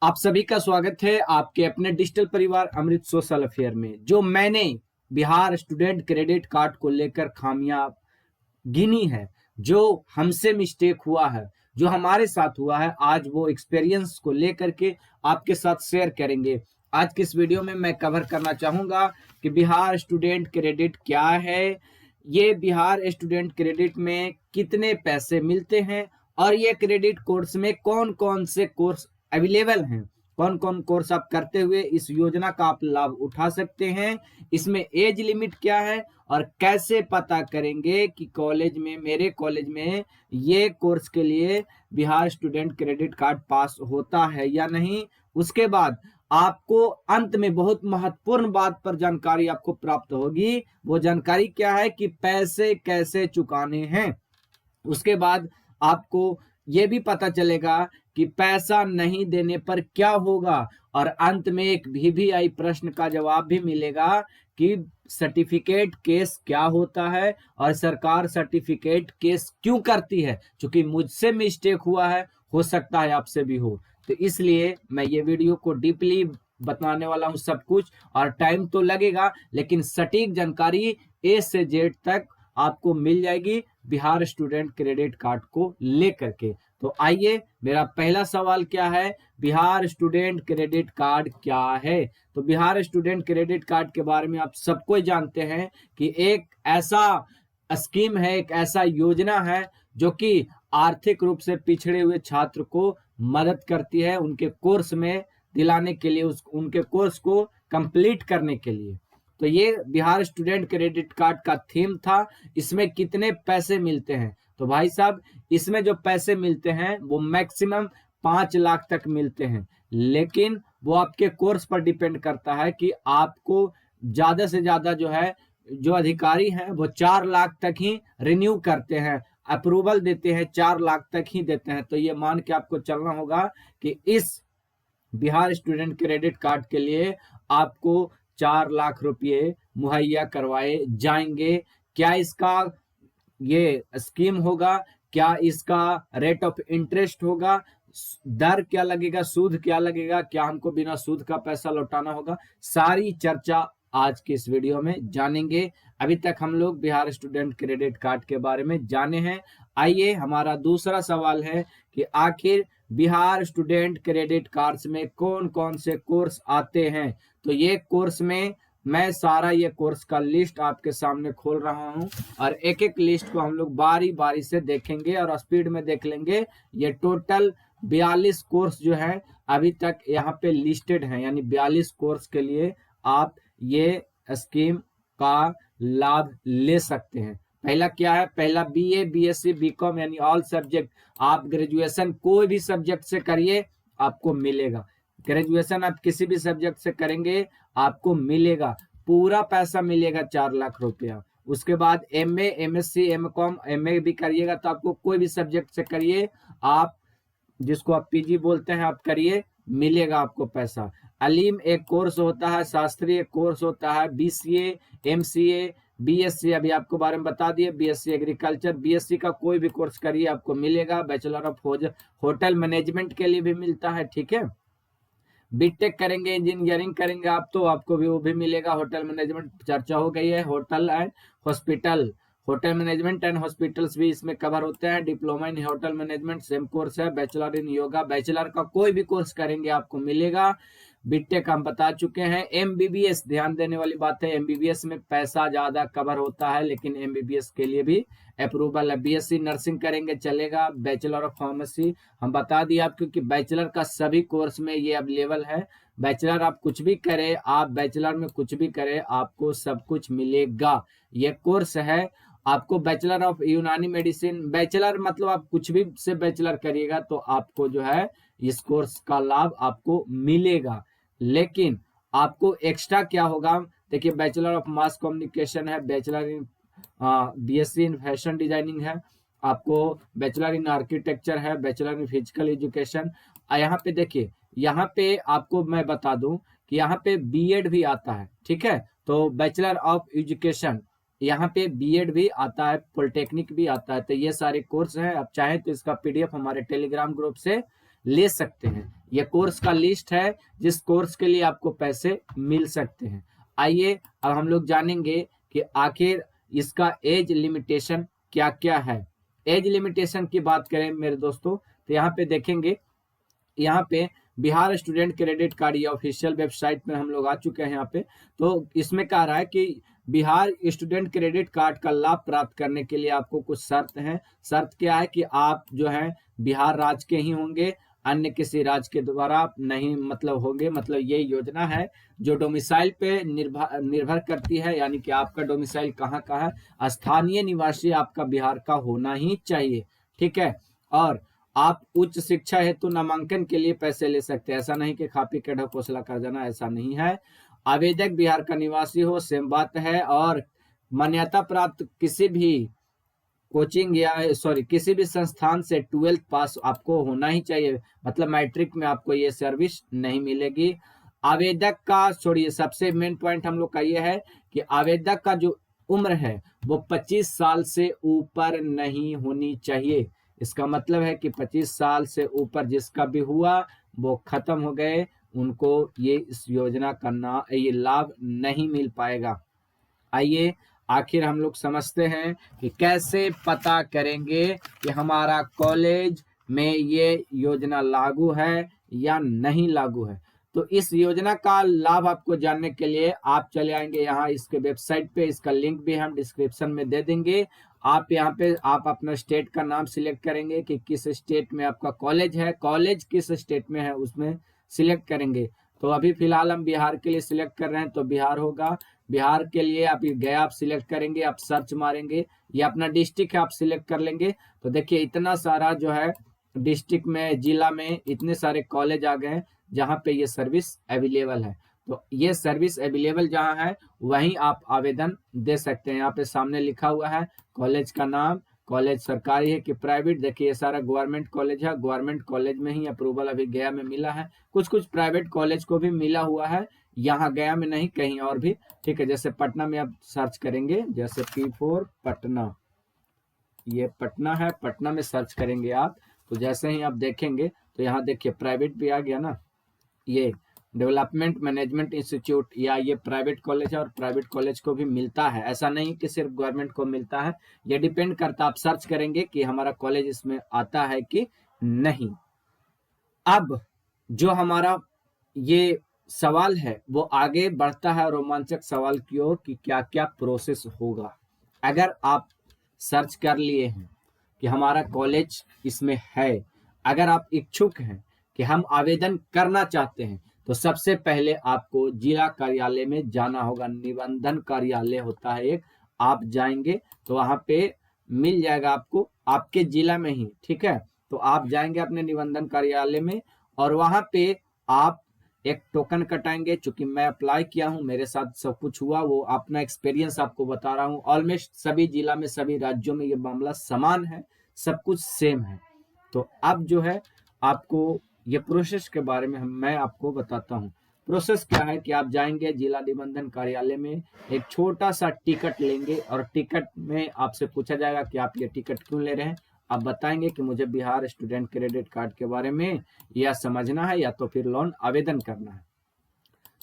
आप सभी का स्वागत है आपके अपने डिजिटल परिवार अमृत सोशल अफेयर में। जो मैंने बिहार स्टूडेंट क्रेडिट कार्ड को लेकर खामियां गिनी है, जो हमसे मिस्टेक हुआ है, जो हमारे साथ हुआ है, आज वो एक्सपीरियंस को लेकर के आपके साथ शेयर करेंगे। आज की इस वीडियो में मैं कवर करना चाहूंगा कि बिहार स्टूडेंट क्रेडिट क्या है, ये बिहार स्टूडेंट क्रेडिट में कितने पैसे मिलते हैं और ये क्रेडिट कोर्स में कौन कौन से कोर्स अवेलेबल हैं, कौन कौन कोर्स आप करते हुए इस योजना का आप लाभ उठा सकते हैं, इसमें एज लिमिट क्या है और कैसे पता करेंगे कि कॉलेज में, मेरे कॉलेज में ये कोर्स के लिए बिहार स्टूडेंट क्रेडिट कार्ड पास होता है या नहीं। उसके बाद आपको अंत में बहुत महत्वपूर्ण बात पर जानकारी आपको प्राप्त होगी। वो जानकारी क्या है कि पैसे कैसे चुकाने हैं। उसके बाद आपको ये भी पता चलेगा कि पैसा नहीं देने पर क्या होगा और अंत में एक VVI प्रश्न का जवाब भी मिलेगा कि सर्टिफिकेट केस क्या होता है और सरकार सर्टिफिकेट केस क्यों करती है। क्योंकि मुझसे मिस्टेक हुआ है, हो सकता है आपसे भी हो, तो इसलिए मैं ये वीडियो को डीपली बताने वाला हूं सब कुछ। और टाइम तो लगेगा लेकिन सटीक जानकारी A से Z तक आपको मिल जाएगी बिहार स्टूडेंट क्रेडिट कार्ड को लेकर के। तो आइए, मेरा पहला सवाल क्या है, बिहार स्टूडेंट क्रेडिट कार्ड क्या है। तो बिहार स्टूडेंट क्रेडिट कार्ड के बारे में आप सबको जानते हैं कि एक ऐसा स्कीम है, एक ऐसा योजना है जो कि आर्थिक रूप से पिछड़े हुए छात्र को मदद करती है उनके कोर्स में दिलाने के लिए, उनके कोर्स को कंप्लीट करने के लिए। तो ये बिहार स्टूडेंट क्रेडिट कार्ड का थीम था। इसमें कितने पैसे मिलते हैं, तो भाई साहब इसमें जो पैसे मिलते हैं वो मैक्सिमम 5 लाख तक मिलते हैं, लेकिन वो आपके कोर्स पर डिपेंड करता है कि आपको ज्यादा से ज्यादा जो है, जो अधिकारी हैं वो 4 लाख तक ही रिन्यू करते हैं, अप्रूवल देते हैं, 4 लाख तक ही देते हैं। तो ये मान के आपको चलना होगा कि इस बिहार स्टूडेंट क्रेडिट कार्ड के लिए आपको 4 लाख रुपए मुहैया करवाए जाएंगे। क्या इसका ये स्कीम होगा, क्या इसका रेट ऑफ इंटरेस्ट होगा, दर क्या लगेगा, सूद क्या लगेगा, क्या हमको बिना सूद का पैसा लौटाना होगा, सारी चर्चा आज के इस वीडियो में जानेंगे। अभी तक हम लोग बिहार स्टूडेंट क्रेडिट कार्ड के बारे में जाने हैं। आइए, हमारा दूसरा सवाल है कि आखिर बिहार स्टूडेंट क्रेडिट कार्ड्स में कौन कौन से कोर्स आते हैं। तो ये कोर्स में मैं सारा ये कोर्स का लिस्ट आपके सामने खोल रहा हूं और एक एक लिस्ट को हम लोग बारी बारी से देखेंगे और स्पीड में देख लेंगे। ये टोटल 42 कोर्स जो है अभी तक यहाँ पे लिस्टेड है, यानी 42 कोर्स के लिए आप ये स्कीम का लाभ ले सकते हैं। पहला क्या है, पहला BA BSc BCom यानी ऑल सब्जेक्ट। आप ग्रेजुएशन कोई भी सब्जेक्ट से करिए आपको मिलेगा। ग्रेजुएशन आप किसी भी सब्जेक्ट से करेंगे आपको मिलेगा, पूरा पैसा मिलेगा 4 लाख रुपया। उसके बाद MA MSc MCom MA भी करिएगा तो आपको कोई भी सब्जेक्ट से करिए, आप जिसको आप PG बोलते हैं आप करिए, मिलेगा आपको पैसा। अलीम एक कोर्स होता है, शास्त्रीय कोर्स होता है, BCA MCA BSc अभी आपको बारे में बता दिए, BSc एग्रीकल्चर, BSc का कोई भी कोर्स करिए आपको मिलेगा। बैचलर ऑफ होटल मैनेजमेंट के लिए भी मिलता है, ठीक है। बीटेक करेंगे, इंजीनियरिंग करेंगे आप तो आपको भी वो भी मिलेगा। होटल मैनेजमेंट चर्चा हो गई है, hotel and hospital, hotel management and hospitals भी इसमें कवर होते हैं। Diploma in hotel management same course है। बैचलर इन योगा, बैचलर का कोई भी कोर्स करेंगे आपको मिलेगा। बीटेक हम बता चुके हैं। MBBS ध्यान देने वाली बात है, MBBS में पैसा ज्यादा कवर होता है लेकिन MBBS के लिए भी अप्रूवल है। BSc नर्सिंग करेंगे चलेगा। बैचलर ऑफ फार्मेसी हम बता दिए आपको कि बैचलर का सभी कोर्स में ये अवेलेबल है। बैचलर आप कुछ भी करें, आप बैचलर में कुछ भी करें आपको सब कुछ मिलेगा। ये कोर्स है आपको बैचलर ऑफ यूनानी मेडिसिन, बैचलर मतलब आप कुछ भी से बैचलर करिएगा तो आपको जो है इस कोर्स का लाभ आपको मिलेगा। लेकिन आपको एक्स्ट्रा क्या होगा, देखिए बैचलर ऑफ मास कम्युनिकेशन है, bachelor in BSc in fashion designing है, आपको बैचलर इन आर्किटेक्चर है, बैचलर इन फिजिकल एजुकेशन। यहाँ पे देखिए, यहाँ पे आपको मैं बता दूं कि यहाँ पे B.Ed भी आता है, ठीक है। तो बैचलर ऑफ एजुकेशन यहाँ पे B.Ed भी आता है, पॉलिटेक्निक भी आता है। तो ये सारे कोर्स हैं, आप चाहें तो इसका PDF हमारे टेलीग्राम ग्रुप से ले सकते हैं। ये कोर्स का लिस्ट है जिस कोर्स के लिए आपको पैसे मिल सकते हैं। आइए अब हम लोग जानेंगे कि आखिर इसका एज लिमिटेशन क्या क्या है। एज लिमिटेशन की बात करें मेरे दोस्तों तो यहाँ पे देखेंगे, यहाँ पे बिहार स्टूडेंट क्रेडिट कार्ड ये ऑफिशियल वेबसाइट में हम लोग आ चुके हैं। यहाँ पे तो इसमें कह रहा है कि बिहार स्टूडेंट क्रेडिट कार्ड का लाभ प्राप्त करने के लिए आपको कुछ शर्त है। शर्त क्या है कि आप जो है बिहार राज्य के ही होंगे, अन्य किसी राज्य के द्वारा नहीं मतलब होंगे। मतलब ये योजना है जो डोमिसाइल पे निर्भर करती है, यानी कि आपका डोमिसाइल कहाँ का है, स्थानीय निवासी आपका बिहार का होना ही चाहिए। ठीक है, और आप उच्च शिक्षा हेतु नामांकन के लिए पैसे ले सकते हैं। ऐसा नहीं कि खा पी के ढकोसला कर जाना, ऐसा नहीं है। आवेदक बिहार का निवासी हो, सेम बात है। और मान्यता प्राप्त किसी भी कोचिंग या किसी भी संस्थान से 12th पास आपको होना ही चाहिए। मतलब मैट्रिक में आपको ये सर्विस नहीं मिलेगी। आवेदक का सबसे मेन पॉइंट हम लोग का ये है कि आवेदक का जो उम्र है वो 25 साल से ऊपर नहीं होनी चाहिए। इसका मतलब है कि 25 साल से ऊपर जिसका भी हुआ वो खत्म हो गए, उनको ये इस योजना का ये लाभ नहीं मिल पाएगा। आइए आखिर हम लोग समझते हैं कि कैसे पता करेंगे कि हमारा कॉलेज में ये योजना लागू है या नहीं लागू है। तो इस योजना का लाभ आपको जानने के लिए आप चले आएंगे यहाँ इसके वेबसाइट पे। इसका लिंक भी हम डिस्क्रिप्शन में दे देंगे। आप यहाँ पे आप अपना स्टेट का नाम सिलेक्ट करेंगे कि किस स्टेट में आपका कॉलेज है, कॉलेज किस स्टेट में है उसमें सिलेक्ट करेंगे। तो अभी फिलहाल हम बिहार के लिए सिलेक्ट कर रहे हैं तो बिहार होगा। बिहार के लिए आप गया आप सिलेक्ट करेंगे, आप सर्च मारेंगे, या अपना डिस्ट्रिक्ट है आप सिलेक्ट कर लेंगे। तो देखिए इतना सारा जो है डिस्ट्रिक्ट में, जिला में इतने सारे कॉलेज आ गए हैं जहाँ पे ये सर्विस अवेलेबल है। तो ये सर्विस अवेलेबल जहाँ है वहीं आप आवेदन दे सकते हैं। यहाँ पे सामने लिखा हुआ है कॉलेज का नाम, कॉलेज सरकारी है कि प्राइवेट। देखिए ये सारा गवर्नमेंट कॉलेज है, गवर्नमेंट कॉलेज में ही अप्रूवल अभी गया में मिला है। कुछ कुछ प्राइवेट कॉलेज को भी मिला हुआ है, यहाँ गया में नहीं, कहीं और भी। ठीक है, जैसे पटना में आप सर्च करेंगे, जैसे P4 पटना, ये पटना है, पटना में सर्च करेंगे आप तो जैसे ही आप देखेंगे तो यहाँ देखिए प्राइवेट भी आ गया ना, ये डेवलपमेंट मैनेजमेंट इंस्टीट्यूट, या ये प्राइवेट कॉलेज है और प्राइवेट कॉलेज को भी मिलता है। ऐसा नहीं कि सिर्फ गवर्नमेंट को मिलता है, ये डिपेंड करता है। आप सर्च करेंगे कि हमारा कॉलेज इसमें आता है कि नहीं। अब जो हमारा ये सवाल है वो आगे बढ़ता है रोमांचक सवाल की ओर कि क्या क्या प्रोसेस होगा। अगर आप सर्च कर लिए हैं कि हमारा कॉलेज इसमें है, अगर आप इच्छुक हैं कि हम आवेदन करना चाहते हैं, तो सबसे पहले आपको जिला कार्यालय में जाना होगा। निबंधन कार्यालय होता है एक, आप जाएंगे तो वहां पे मिल जाएगा आपको, आपके जिला में ही। ठीक है, तो आप जाएंगे अपने निबंधन कार्यालय में और वहां पे आप एक टोकन कटाएंगे। चूंकि मैं अप्लाई किया हूं, मेरे साथ सब कुछ हुआ, वो अपना एक्सपीरियंस आपको बता रहा हूं। ऑलमोस्ट सभी जिला में, सभी राज्यों में ये मामला समान है, सब कुछ सेम है। तो अब जो है आपको ये प्रोसेस के बारे में मैं आपको बताता हूँ। प्रोसेस क्या है कि आप जाएंगे जिला निबंधन कार्यालय में, एक छोटा सा टिकट लेंगे और टिकट में आपसे पूछा जाएगा कि आप ये टिकट क्यों ले रहे हैं। आप बताएंगे कि मुझे बिहार स्टूडेंट क्रेडिट कार्ड के बारे में या समझना है या तो फिर लोन आवेदन करना है।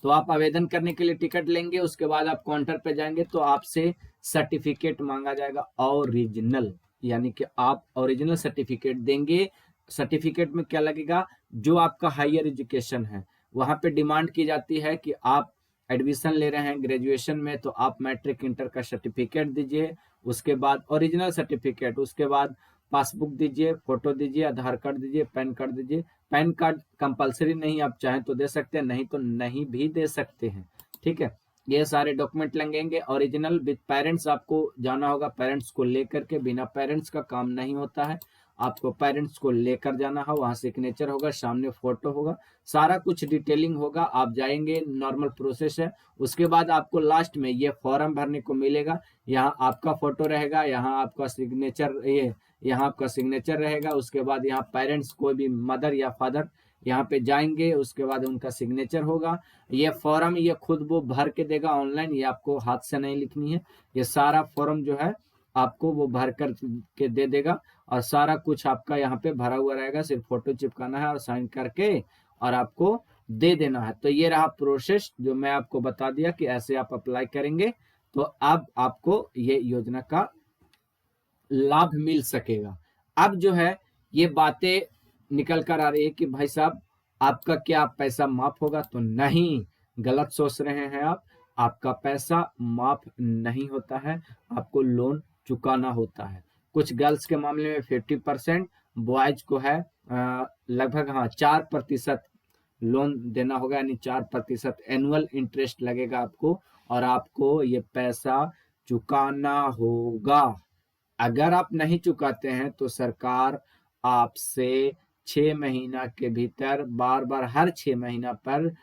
तो आप आवेदन करने के लिए टिकट लेंगे, उसके बाद आप काउंटर पे जाएंगे तो आपसे सर्टिफिकेट मांगा जाएगा ओरिजिनल, यानी कि आप ओरिजिनल सर्टिफिकेट देंगे। सर्टिफिकेट में क्या लगेगा, जो आपका हायर एजुकेशन है वहां पे डिमांड की जाती है कि आप एडमिशन ले रहे हैं ग्रेजुएशन में तो आप मैट्रिक इंटर का सर्टिफिकेट दीजिए, उसके बाद ओरिजिनल सर्टिफिकेट, उसके बाद पासबुक दीजिए, फोटो दीजिए, आधार कार्ड दीजिए, पैन कार्ड दीजिए। पैन कार्ड कंपलसरी नहीं, आप चाहें तो दे सकते हैं, नहीं तो नहीं भी दे सकते हैं। ठीक है, ये सारे डॉक्यूमेंट लगेंगे ओरिजिनल विद पेरेंट्स। आपको जाना होगा, पेरेंट्स को लेकर के, बिना पेरेंट्स का काम नहीं होता है, आपको पेरेंट्स को लेकर जाना है। वहां सिग्नेचर होगा, सामने फोटो होगा, सारा कुछ डिटेलिंग होगा। आप जाएंगे, नॉर्मल प्रोसेस है। उसके बाद आपको लास्ट में ये फॉर्म भरने को मिलेगा, यहाँ आपका फोटो रहेगा, यहाँ आपका सिग्नेचर, यहाँ आपका सिग्नेचर रहेगा। उसके बाद यहाँ पेरेंट्स, कोई भी मदर या फादर यहाँ पे जाएंगे, उसके बाद उनका सिग्नेचर होगा। ये फॉर्म ये खुद वो भर के देगा ऑनलाइन, ये आपको हाथ से नहीं लिखनी है। ये सारा फॉर्म जो है आपको वो भर कर के दे देगा और सारा कुछ आपका यहाँ पे भरा हुआ रहेगा, सिर्फ फोटो चिपकाना है और साइन करके और आपको दे देना है। तो ये रहा प्रोसेस जो मैं आपको बता दिया कि ऐसे आप अप्लाई करेंगे तो अब आपको ये योजना का लाभ मिल सकेगा। अब जो है ये बातें निकल कर आ रही है कि भाई साहब आपका क्या पैसा माफ होगा, तो नहीं, गलत सोच रहे हैं आप। आपका पैसा माफ नहीं होता है, आपको लोन चुकाना होता है। कुछ गर्ल्स के मामले में 50%, बॉयज को है लगभग 4% लोन देना होगा, यानी 4% एनुअल इंटरेस्ट लगेगा आपको, और आपको ये पैसा चुकाना होगा। अगर आप नहीं चुकाते हैं तो सरकार आपसे 6 महीना के भीतर बार बार हर 6 महीना पर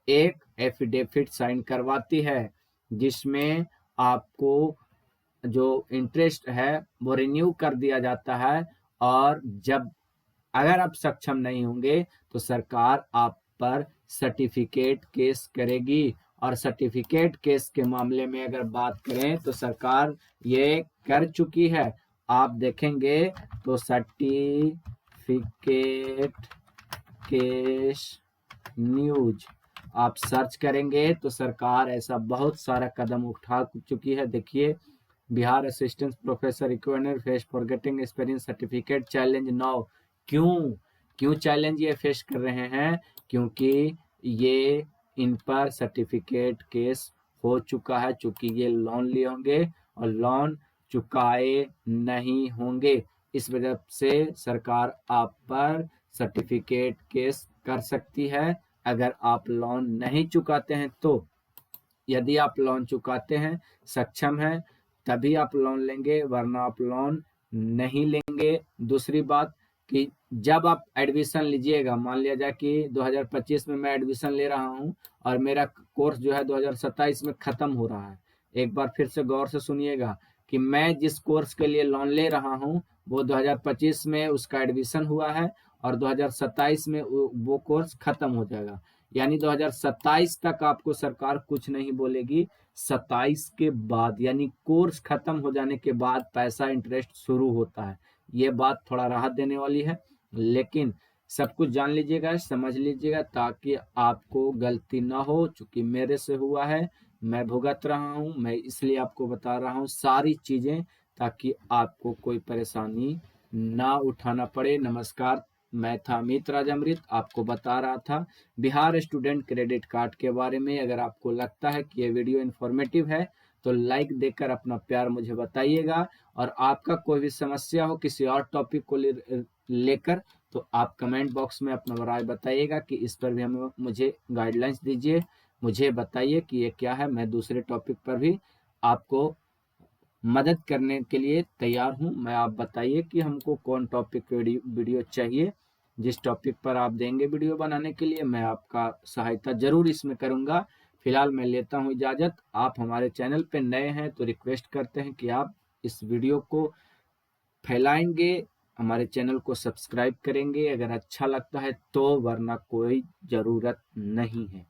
एक एफिडेविट साइन करवाती है, जिसमें आपको जो इंटरेस्ट है वो रिन्यू कर दिया जाता है। और जब अगर आप सक्षम नहीं होंगे तो सरकार आप पर सर्टिफिकेट केस करेगी। और सर्टिफिकेट केस के मामले में अगर बात करें तो सरकार ये कर चुकी है। आप देखेंगे तो सर्टिफिकेट केस न्यूज आप सर्च करेंगे तो सरकार ऐसा बहुत सारा कदम उठा चुकी है। देखिए, बिहार असिस्टेंट प्रोफेसर इक्वेनर face for getting experience certificate challenge now. क्यों क्यों चैलेंज ये फेस कर रहे हैं? क्योंकि ये इन पर सर्टिफिकेट केस हो चुका है, चूंकि ये लोन लिए होंगे और लोन चुकाए नहीं होंगे। इस वजह से सरकार आप पर सर्टिफिकेट केस कर सकती है अगर आप लोन नहीं चुकाते हैं तो। यदि आप लोन चुकाते हैं, सक्षम हैं, तभी आप लोन लेंगे, वरना आप लोन नहीं लेंगे। दूसरी बात कि जब आप एडमिशन लीजिएगा, मान लिया जाए कि 2025 में मैं एडमिशन ले रहा हूं और मेरा कोर्स जो है 2027 में खत्म हो रहा है। एक बार फिर से गौर से सुनिएगा कि मैं जिस कोर्स के लिए लोन ले रहा हूं वो 2025 में उसका एडमिशन हुआ है और 2027 में वो कोर्स खत्म हो जाएगा। यानी 2027 तक आपको सरकार कुछ नहीं बोलेगी। 27 के बाद यानी कोर्स खत्म हो जाने के बाद पैसा इंटरेस्ट शुरू होता है। ये बात थोड़ा राहत देने वाली है, लेकिन सब कुछ जान लीजिएगा, समझ लीजिएगा, ताकि आपको गलती ना हो। चूंकि मेरे से हुआ है, मैं भुगत रहा हूं, मैं इसलिए आपको बता रहा हूं सारी चीजें, ताकि आपको कोई परेशानी ना उठाना पड़े। नमस्कार, मैं था अमित राज अमृत, आपको बता रहा था बिहार स्टूडेंट क्रेडिट कार्ड के बारे में। अगर आपको लगता है कि ये वीडियो इन्फॉर्मेटिव है तो लाइक देकर अपना प्यार मुझे बताइएगा। और आपका कोई भी समस्या हो किसी और टॉपिक को लेकर तो आप कमेंट बॉक्स में अपना राय बताइएगा कि इस पर भी हमें मुझे गाइडलाइंस दीजिए, मुझे बताइए कि ये क्या है। मैं दूसरे टॉपिक पर भी आपको मदद करने के लिए तैयार हूं। मैं आप बताइए कि हमको कौन टॉपिक वीडियो चाहिए। जिस टॉपिक पर आप देंगे वीडियो बनाने के लिए, मैं आपका सहायता जरूर इसमें करूंगा। फिलहाल मैं लेता हूं इजाजत। आप हमारे चैनल पे नए हैं तो रिक्वेस्ट करते हैं कि आप इस वीडियो को फैलाएंगे, हमारे चैनल को सब्सक्राइब करेंगे अगर अच्छा लगता है तो, वरना कोई ज़रूरत नहीं है।